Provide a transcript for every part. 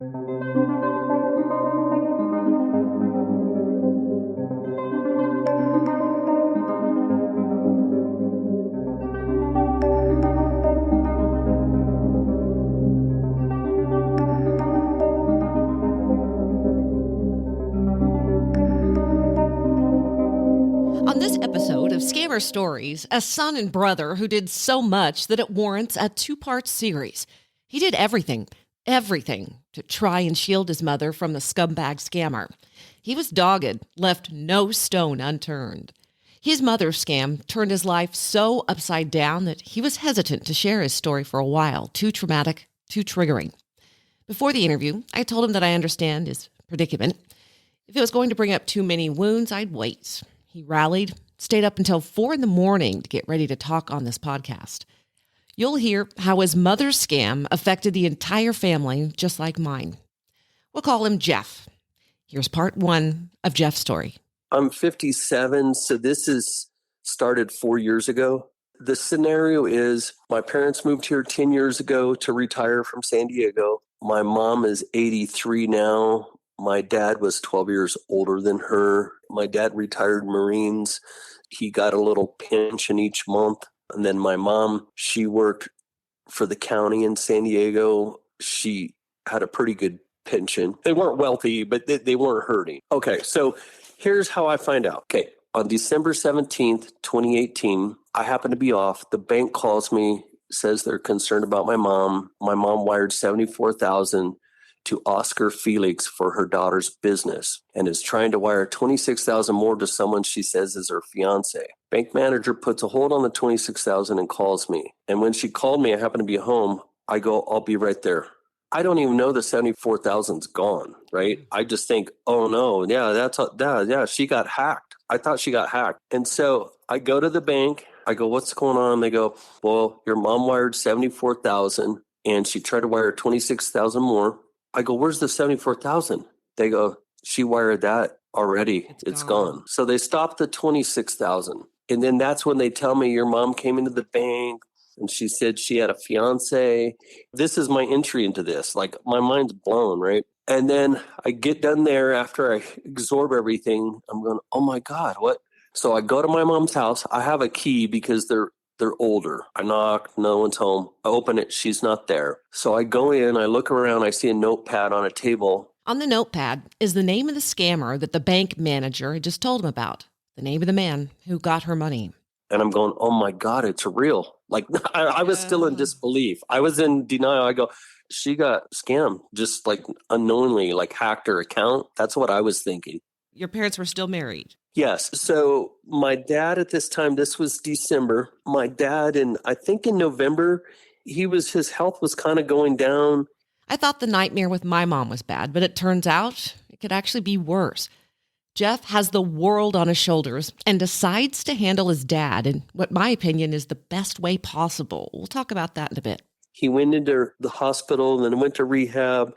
On this episode of Scammer Stories, a son and brother who did so much that it warrants a two-part series. He did everything to try and shield his mother from the scumbag scammer. He was dogged, left no stone unturned. His mother's scam turned his life so upside down that he was hesitant to share his story for a while. Too traumatic, too triggering. Before the interview, I told him that I understand his predicament. If it was going to bring up too many wounds, I'd wait. He rallied, stayed up until 4 a.m. to get ready to talk on this podcast. You'll hear how his mother's scam affected the entire family, just like mine. We'll call him Jeff. Here's part 1 of Jeff's story. I'm 57, so this is started 4 years ago. The scenario is my parents moved here 10 years ago to retire from San Diego. My mom is 83 now. My dad was 12 years older than her. My dad retired Marines. He got a little pension each month. And then my mom, she worked for the county in San Diego. She had a pretty good pension. They weren't wealthy, but they weren't hurting. Okay, so here's how I find out. Okay, on December 17th, 2018, I happen to be off. The bank calls me, says they're concerned about my mom. My mom wired $74,000 to Oscar Felix for her daughter's business and is trying to wire $26,000 more to someone she says is her fiance. Bank manager puts a hold on the $26,000 and calls me. And when she called me, I happen to be home. I go, I'll be right there. I don't even know the $74,000's gone, right? I just think, oh no, yeah, she got hacked. I thought she got hacked. And so I go to the bank. I go, what's going on? They go, well, your mom wired $74,000 and she tried to wire $26,000 more. I go, where's the $74,000? They go, she wired that already. It's gone. So they stopped the $26,000. And then that's when they tell me your mom came into the bank and she said she had a fiance. This is my entry into this. Like my mind's blown, right? And then I get done there after I absorb everything. I'm going, oh my God, what? So I go to my mom's house. I have a key because they're older. I knock, no one's home. I open it, she's not there. So I go in, I look around, I see a notepad on a table. On the notepad is the name of the scammer that the bank manager had just told him about. The name of the man who got her money. And I'm going, oh my God, it's real. Like I was still in disbelief. I was in denial. I go, she got scammed, just like unknowingly, like hacked her account. That's what I was thinking. Your parents were still married? Yes. So my dad at this time, this was December. My dad, I think in November, his health was kind of going down. I thought the nightmare with my mom was bad, but it turns out it could actually be worse. Jeff has the world on his shoulders and decides to handle his dad in what my opinion is the best way possible. We'll talk about that in a bit. He went into the hospital and then went to rehab.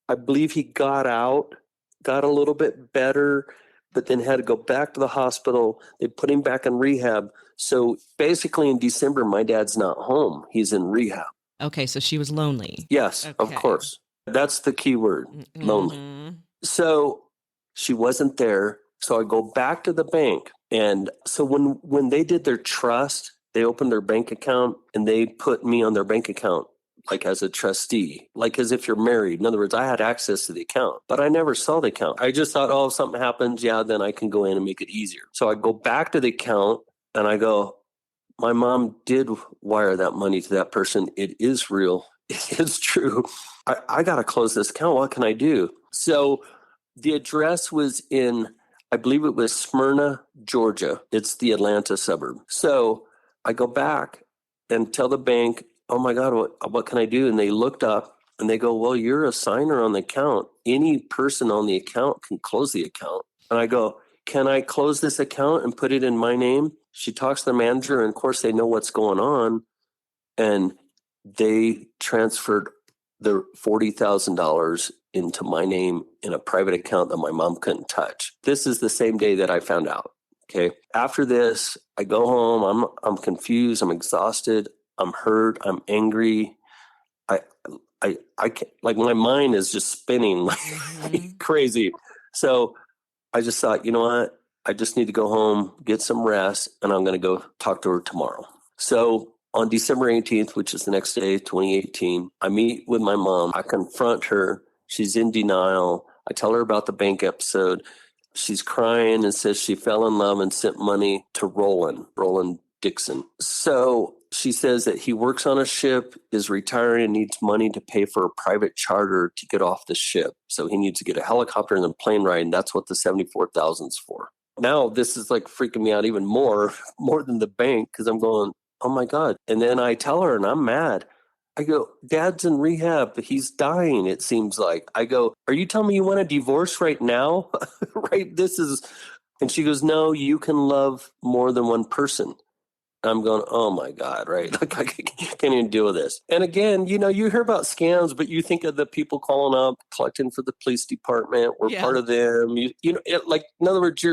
I believe he got out, got a little bit better, but then had to go back to the hospital. They put him back in rehab. So basically in December, my dad's not home. He's in rehab. Okay, so she was lonely. Yes, okay. Of course. That's the key word, lonely. So she wasn't there. So I go back to the bank. And so when they did their trust, they opened their bank account and they put me on their bank account. Like as a trustee, like as if you're married. In other words, I had access to the account, but I never saw the account. I just thought, oh, if something happens, then I can go in and make it easier. So I go back to the account and I go, my mom did wire that money to that person. It is real. It is true. I got to close this account. What can I do? So the address was in, I believe it was Smyrna, Georgia. It's the Atlanta suburb. So I go back and tell the bank, oh my God, what can I do? And they looked up and they go, well, you're a signer on the account. Any person on the account can close the account. And I go, can I close this account and put it in my name? She talks to the manager and of course they know what's going on. And they transferred the $40,000 into my name in a private account that my mom couldn't touch. This is the same day that I found out. Okay. After this, I go home. I'm confused. I'm exhausted. I'm hurt. I'm angry. I can't, like my mind is just spinning like Mhm. crazy. So I just thought, you know what? I just need to go home, get some rest, and I'm going to go talk to her tomorrow. So on December 18th, which is the next day, 2018, I meet with my mom. I confront her. She's in denial. I tell her about the bank episode. She's crying and says she fell in love and sent money to Roland Dixon. So she says that he works on a ship, is retiring, and needs money to pay for a private charter to get off the ship. So he needs to get a helicopter and then plane ride, and that's what the 74,000 is for. Now this is like freaking me out even more, more than the bank, because I'm going, oh my God. And then I tell her, and I'm mad. I go, Dad's in rehab. He's dying, it seems like. I go, are you telling me you want a divorce right now? Right? This is, and she goes, no, you can love more than one person. I'm going, oh my God, right? Like I can't even deal with this. And again, you know, you hear about scams, but you think of the people calling up, collecting for the police department. We're Yeah. part of them. You know, like in other words,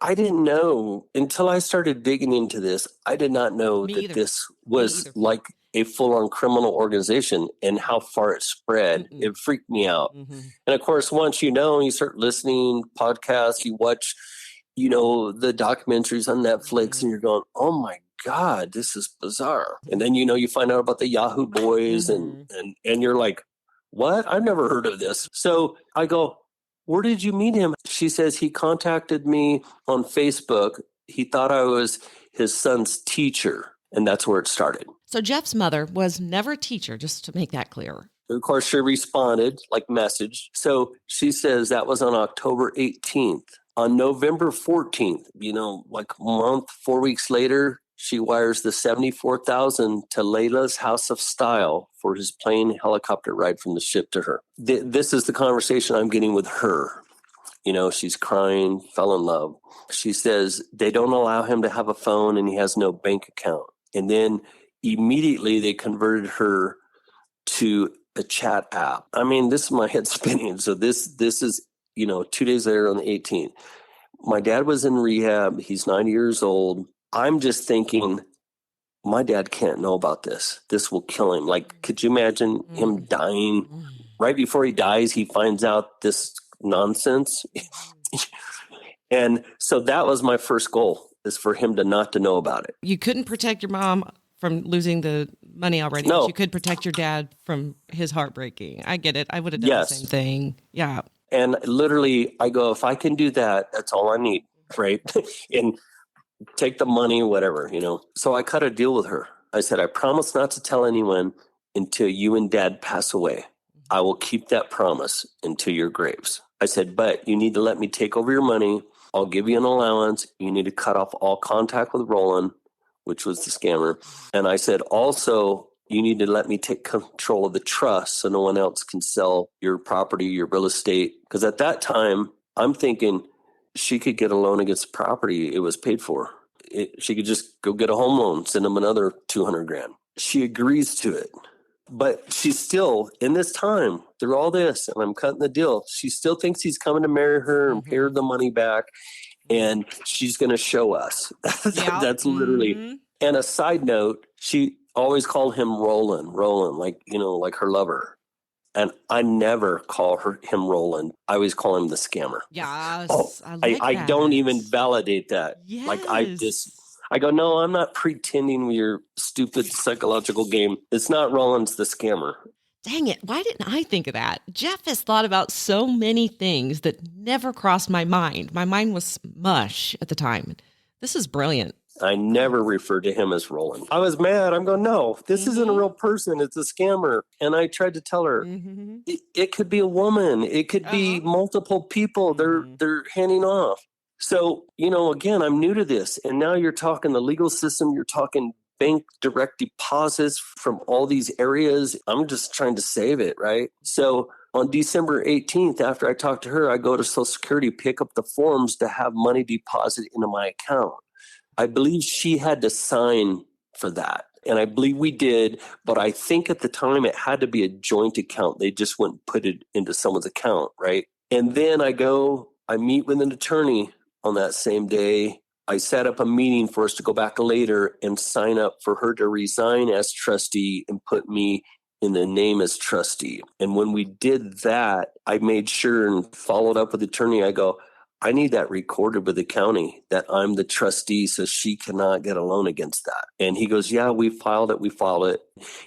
I didn't know until I started digging into this. I did not know Me that either. this Me was either. like a full-on criminal organization and how far it spread. Mm-mm. It freaked me out. Mhm. And of course, once you know, you start listening podcasts, you watch, you know, the documentaries on Netflix, and you're going, "Oh my God, this is bizarre." And then you know, you find out about the Yahoo Boys, Mhm. and you're like, "What? I've never heard of this." So I go, where did you meet him? She says he contacted me on Facebook. He thought I was his son's teacher, and that's where it started. So Jeff's mother was never a teacher, just to make that clear. Of course, she responded, like message. So she says that was on October 18th. On November 14th, you know, like a month, 4 weeks later, she wires the 74,000 to Layla's House of Style for his plane helicopter ride from the ship to her. This is the conversation I'm getting with her. You know, she's crying, fell in love. She says they don't allow him to have a phone and he has no bank account. And then immediately they converted her to a chat app. I mean, this is my head spinning. So this is, you know, 2 days later on the 18th. My dad was in rehab. He's 90 years old. I'm just thinking, my dad can't know about this. This will kill him. Like, could you imagine him dying? Mhm. Right before he dies, he finds out this nonsense. And so that was my first goal, is for him to not to know about it. You couldn't protect your mom from losing the money already, but No. you could protect your dad from his heartbreaking. I get it. I would have done the Yes. same thing. Yeah. And literally, I go, if I can do that, that's all I need, right? And take the money, whatever, you know. So I cut a deal with her. I said, I promise not to tell anyone until you and Dad pass away. I will keep that promise until your graves. I said, but you need to let me take over your money. I'll give you an allowance. You need to cut off all contact with Roland, which was the scammer. And I said, also, you need to let me take control of the trust so no one else can sell your property, your real estate. Because at that time, I'm thinking she could get a loan against the property. It was paid for. She could just go get a home loan, send them another 200 grand. She agrees to it. But she's still, in this time, through all this, and I'm cutting the deal, she still thinks he's coming to marry her and pay her the money back. And she's going to show us. Yeah. That's literally. Mhm. And a side note, she always called him Roland, like, you know, like her lover. And I never call him Roland. I always call him the scammer. Yes. Oh, I like I that. don't even validate that. Yes. Like I go, no, I'm not pretending with your stupid psychological game. It's not Roland's the scammer. Dang it. Why didn't I think of that? Jeff has thought about so many things that never crossed my mind. My mind was mush at the time. This is brilliant. I never referred to him as Roland. I was mad. I'm going, no, this isn't a real person. It's a scammer. And I tried to tell her, Mm-hmm. it could be a woman. It could be multiple people. They're handing off. So, you know, again, I'm new to this. And now you're talking the legal system. You're talking bank direct deposits from all these areas. I'm just trying to save it, right? So on December 18th, after I talked to her, I go to Social Security, pick up the forms to have money deposited into my account. I believe she had to sign for that. And I believe we did, but I think at the time it had to be a joint account. They just wouldn't put it into someone's account, right? And then I meet with an attorney on that same day. I set up a meeting for us to go back later and sign up for her to resign as trustee and put me and the name is trustee. And when we did that, I made sure and followed up with the attorney. I go, I need that recorded with the county that I'm the trustee, so she cannot get a loan against that. And he goes, yeah, we filed it.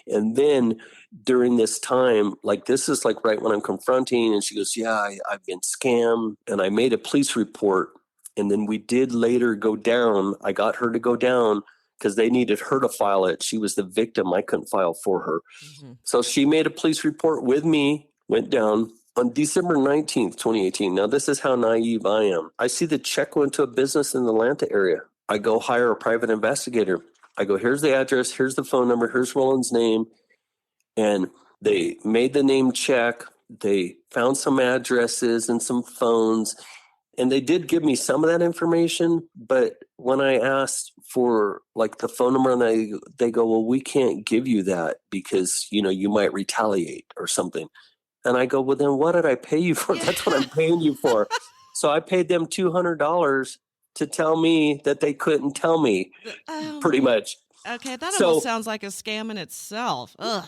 And then during this time, like this is like right when I'm confronting, and she goes, yeah, I've been scammed. And I made a police report. And then we did later go down. I got her to go down because they needed her to file it. She was the victim. I couldn't file for her. Mm-hmm. So she made a police report with me, went down. On December 19th, 2018, now this is how naive I am. I see the check went to a business in the Atlanta area. I go hire a private investigator. I go, here's the address, here's the phone number, here's Roland's name. And they made the name check. They found some addresses and some phones. And they did give me some of that information. But when I asked for like the phone number, and they go, well, we can't give you that because, you might retaliate or something. And I go, well, then what did I pay you for? That's what I'm paying you for. So I paid them $200 to tell me that they couldn't tell me, pretty much. Okay, that almost sounds like a scam in itself. Ugh.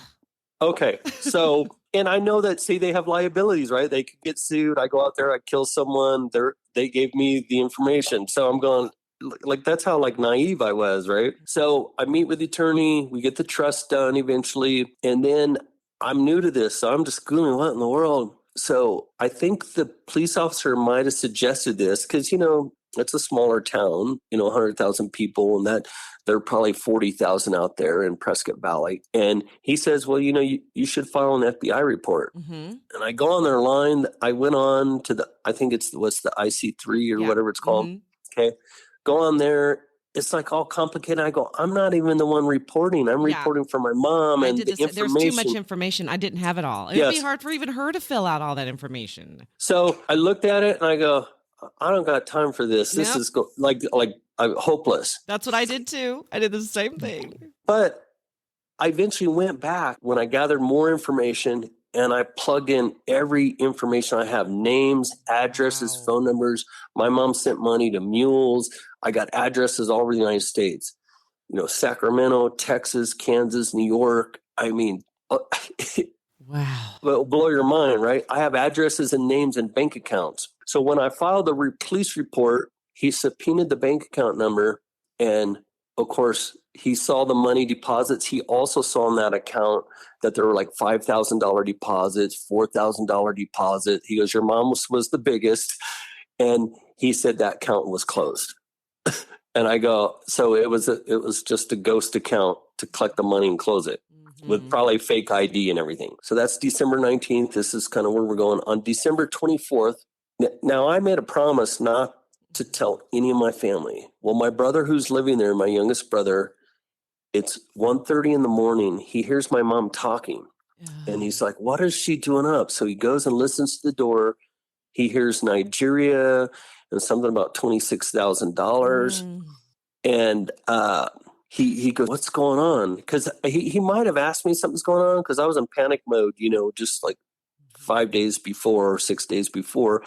Okay, so, and I know that, see, they have liabilities, right? They could get sued. I go out there, I kill someone. They gave me the information. So I'm going, like, that's how, like, naive I was, right? So I meet with the attorney. We get the trust done eventually. And then I'm new to this, so I'm just Googling what in the world. So I think the police officer might have suggested this because, it's a smaller town, 100,000 people, and that there are probably 40,000 out there in Prescott Valley. And he says, well, you should file an FBI report. Mm-hmm. And I go on their line. I went on to I think what's the IC3 or whatever it's called. Mm-hmm. Okay. Go on there. It's like all complicated. I go, I'm not even the one reporting. I'm reporting for my mom and the information. There's too much information. I didn't have it all. It would be hard for even her to fill out all that information. So I looked at it and I go, I don't got time for this. This is like I'm hopeless. That's what I did too. I did the same thing. But I eventually went back when I gathered more information and I plugged in every information I have: names, addresses, phone numbers. My mom sent money to mules. I got addresses all over the United States. Sacramento, Texas, Kansas, New York. I mean, wow. It'll blow your mind, right? I have addresses and names and bank accounts. So when I filed the police report, he subpoenaed the bank account number. And of course, he saw the money deposits. He also saw in that account that there were like $5,000 deposits, $4,000 deposit. He goes, your mom was the biggest. And he said that account was closed. And I go, so it was just a ghost account to collect the money and close it. With probably fake ID and everything. So that's December 19th. This is kind of where we're going. On December 24th, now I made a promise not to tell any of my family. Well, my brother who's living there, my youngest brother, it's 1:30 in the morning. He hears my mom talking. And he's like, what is she doing up? So he goes and listens to the door. He hears Nigeria and something about $26,000. And he goes, what's going on? Because he might have asked me something's going on because I was in panic mode, just like 5 days before or 6 days before.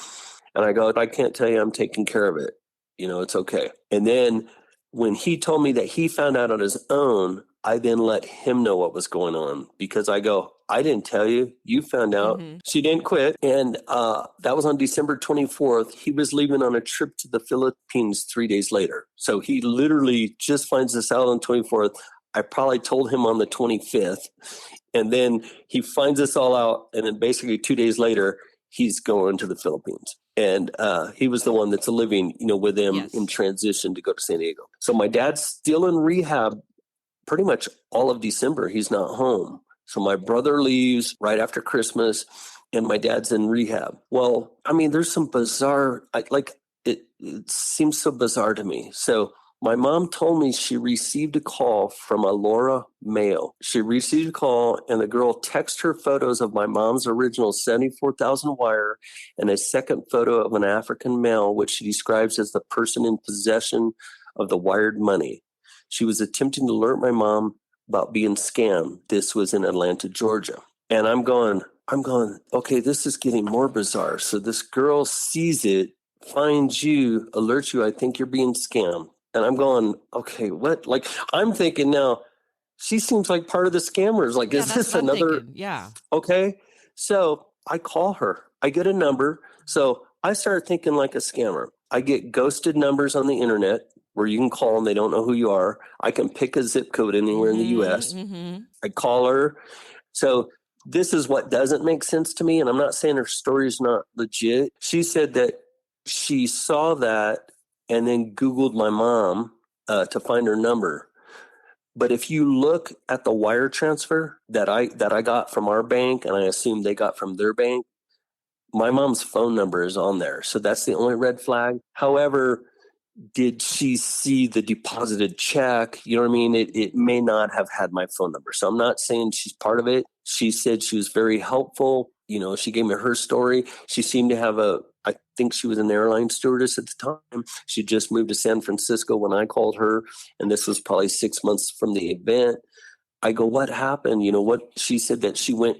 And I go, I can't tell you, I'm taking care of it. It's okay. And then when he told me that he found out on his own, I then let him know what was going on because I go, I didn't tell you. You found out. Mm-hmm. She didn't quit. And that was on December 24th. He was leaving on a trip to the Philippines 3 days later. So he literally just finds this out on the 24th. I probably told him on the 25th. And then he finds this all out. And then basically 2 days later, he's going to the Philippines. And he was the one that's living, with him in transition to go to San Diego. So my dad's still in rehab pretty much all of December. He's not home. So my brother leaves right after Christmas and my dad's in rehab. Well, I mean, there's some bizarre, it seems so bizarre to me. So my mom told me she received a call from a Laura Mayo. She received a call and the girl texted her photos of my mom's original 74,000 wire and a second photo of an African male, which she describes as the person in possession of the wired money. She was attempting to alert my mom about being scammed. This was in Atlanta, Georgia. And I'm going, okay, this is getting more bizarre. So this girl sees it, finds you, alerts you, I think you're being scammed. And I'm going, okay, what? Like, I'm thinking now, She seems like part of the scammers. Like, Yeah, is that's this what I'm another? thinking. Yeah. Okay. So I call her. I get a number. So I started thinking like a scammer. I get ghosted numbers on the internet where you can call them. They don't know who you are. I can pick a zip code anywhere in the US. I call her. So this is what doesn't make sense to me. And I'm not saying her story is not legit. She said that she saw that and then Googled my mom to find her number. But if you look at the wire transfer that I got from our bank, and I assume they got from their bank, my mom's phone number is on there. So that's the only red flag. However, did she see the deposited check? You know what I mean? It may not have had my phone number. So I'm not saying she's part of it. She said she was very helpful. You know, she gave me her story. She seemed to have I think she was an airline stewardess at the time. She just moved to San Francisco when I called her. And this was probably 6 months from the event. I go, what happened? You know, what she said that she went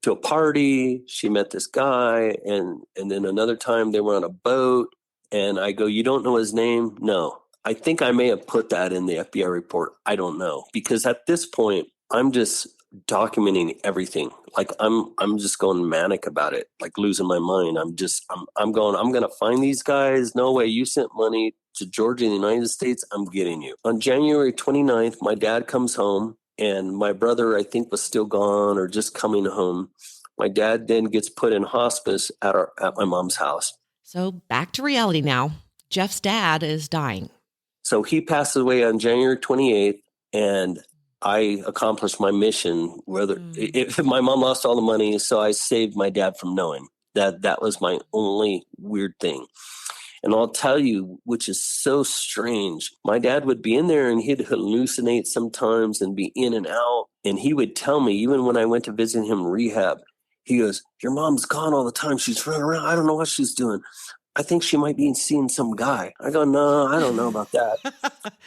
to a party, she met this guy, and then another time they were on a boat. And I go, you don't know his name? No. I think I may have put that in the FBI report. I don't know. Because at this point, I'm just documenting everything. Like I'm just going manic about it, like losing my mind. I'm going to find these guys. No way, you sent money to Georgia in the United States. I'm getting you. On January 29th, my dad comes home and my brother, I think, was still gone or just coming home. My dad then gets put in hospice at my mom's house. So back to reality now. Jeff's dad is dying. So he passes away on January 28th, and I accomplished my mission. If my mom lost all the money, so I saved my dad from knowing. That was my only weird thing. And I'll tell you, which is so strange, my dad would be in there and he'd hallucinate sometimes and be in and out. And he would tell me, even when I went to visit him in rehab, he goes, your mom's gone all the time. She's running around. I don't know what she's doing. I think she might be seeing some guy. I go, no, I don't know about that.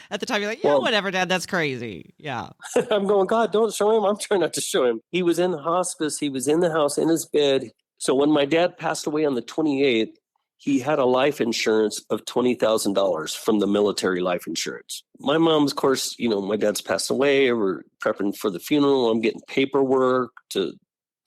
At the time, you're like, yeah, whatever, Dad, that's crazy. Yeah. I'm going, God, don't show him. I'm trying not to show him. He was in hospice. He was in the house in his bed. So when my dad passed away on the 28th, he had a life insurance of $20,000 from the military life insurance. My mom's, of course, you know, my dad's passed away. We're prepping for the funeral. I'm getting paperwork to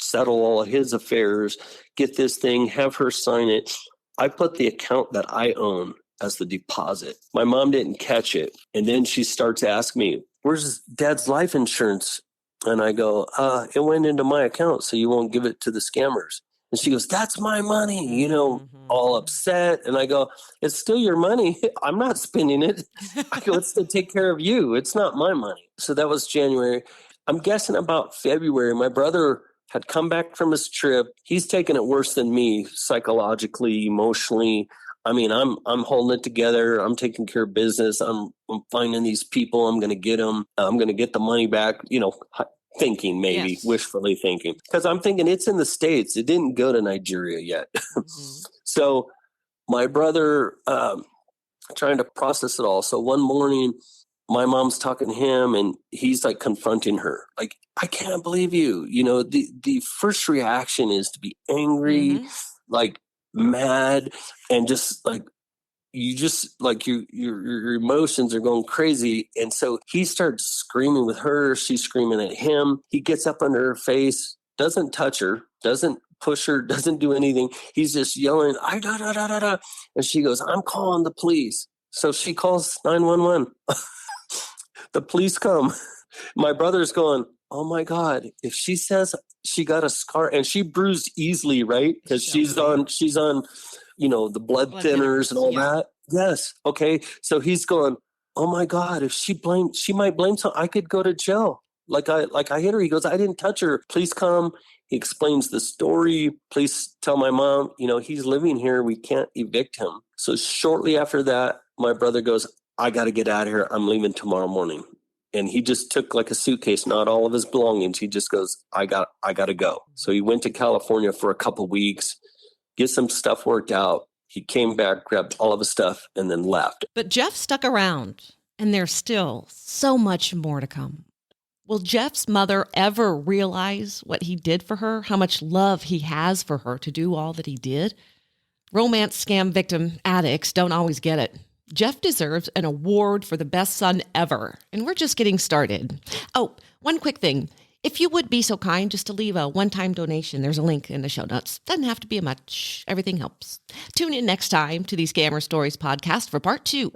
settle all of his affairs, get this thing, have her sign it. I put the account that I own as the deposit. My mom didn't catch it. And then she starts asking me, where's Dad's life insurance? And I go, it went into my account, so you won't give it to the scammers. And she goes, that's my money, you know, all upset. And I go, it's still your money. I'm not spending it. I go, it's to take care of you. It's not my money. So that was January. I'm guessing about February, my brother had come back from his trip. He's taken it worse than me, psychologically, emotionally. I mean, I'm holding it together. I'm taking care of business. I'm finding these people. I'm going to get them. I'm going to get the money back, you know, thinking maybe, yes. Wishfully thinking. Because I'm thinking it's in the States. It didn't go to Nigeria yet. So my brother, trying to process it all. So one morning, my mom's talking to him and he's like confronting her. Like, I can't believe you. You know, the first reaction is to be angry, like mad, and just like, you just like your emotions are going crazy. And so he starts screaming with her. She's screaming at him. He gets up under her face, doesn't touch her, doesn't push her, doesn't do anything. He's just yelling, and she goes, I'm calling the police. So she calls 911. The police come. My brother's going, oh my God, if she says she got a scar, and she bruised easily, right? Because she's on, you know, the blood thinners and all that. Yes. Okay. So he's going, oh my God, if she might blame something. I could go to jail. Like I hit her. He goes, I didn't touch her. Please come. He explains the story. Please tell my mom, you know, he's living here. We can't evict him. So shortly after that, my brother goes, I got to get out of here. I'm leaving tomorrow morning. And he just took like a suitcase, not all of his belongings. He just goes, I got to go. So he went to California for a couple of weeks, get some stuff worked out. He came back, grabbed all of his stuff, and then left. But Jeff stuck around, and there's still so much more to come. Will Jeff's mother ever realize what he did for her, how much love he has for her to do all that he did? Romance scam victim addicts don't always get it. Jeff deserves an award for the best son ever, and we're just getting started. Oh, one quick thing. If you would be so kind just to leave a one-time donation, there's a link in the show notes. Doesn't have to be much. Everything helps. Tune in next time to the Scammer Stories podcast for part 2.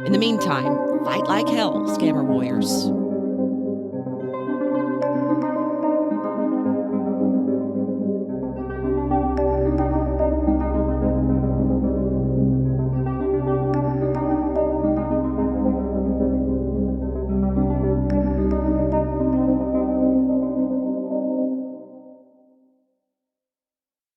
In the meantime, fight like hell, Scammer Warriors.